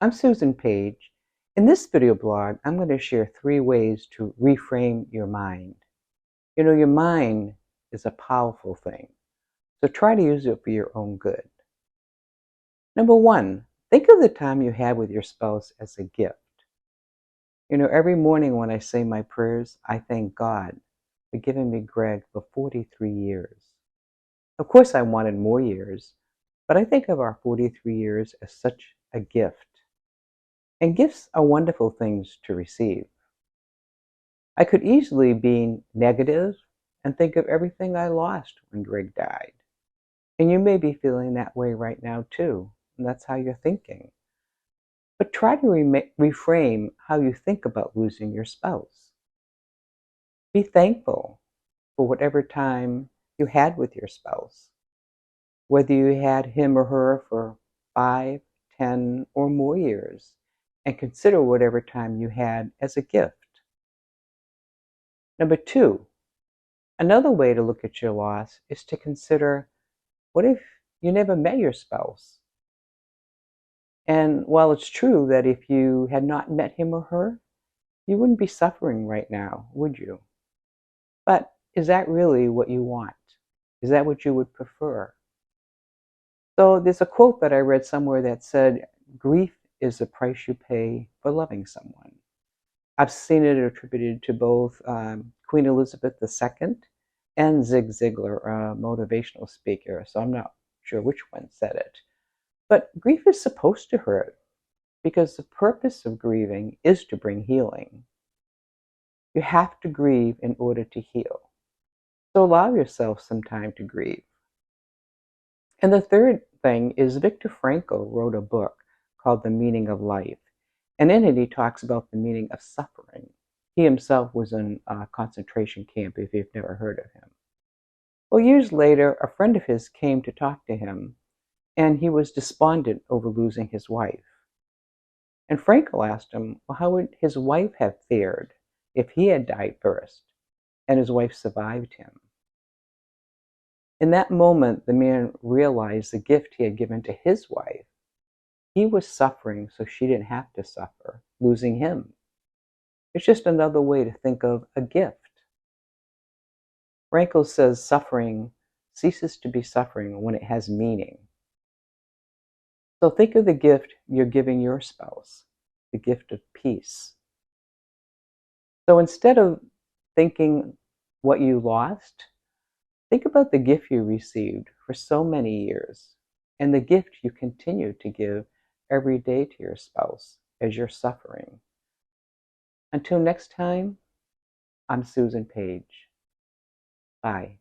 I'm Susan Page. In this video blog, I'm going to share 3 ways to reframe your mind. You know, your mind is a powerful thing, so try to use it for your own good. Number 1, think of the time you had with your spouse as a gift. You know, every morning when I say my prayers, I thank God for giving me Greg for 43 years. Of course, I wanted more years, but I think of our 43 years as such a gift. And gifts are wonderful things to receive. I could easily be negative and think of everything I lost when Greg died. And you may be feeling that way right now too, and that's how you're thinking. But try to reframe how you think about losing your spouse. Be thankful for whatever time you had with your spouse, whether you had him or her for 5, 10, or more years, and consider whatever time you had as a gift. Number 2, another way to look at your loss is to consider, what if you never met your spouse? And while it's true that if you had not met him or her, you wouldn't be suffering right now, would you? But is that really what you want? Is that what you would prefer? So there's a quote that I read somewhere that said, grief is the price you pay for loving someone. I've seen it attributed to both Queen Elizabeth II and Zig Ziglar, a motivational speaker, so I'm not sure which one said it. But grief is supposed to hurt, because the purpose of grieving is to bring healing. You have to grieve in order to heal. So allow yourself some time to grieve. And the third thing is Viktor Frankl wrote a book called The Meaning of Life. And in it, he talks about the meaning of suffering. He himself was in a concentration camp, if you've never heard of him. Well, years later, a friend of his came to talk to him, and he was despondent over losing his wife. And Frankl asked him, well, how would his wife have fared if he had died first and his wife survived him? In that moment, the man realized the gift he had given to his wife. He was suffering so she didn't have to suffer, losing him. It's just another way to think of a gift. Frankl says suffering ceases to be suffering when it has meaning. So think of the gift you're giving your spouse, the gift of peace. So instead of thinking what you lost, think about the gift you received for so many years and the gift you continue to give every day to your spouse as you're suffering. Until next time, I'm Susan Page. Bye.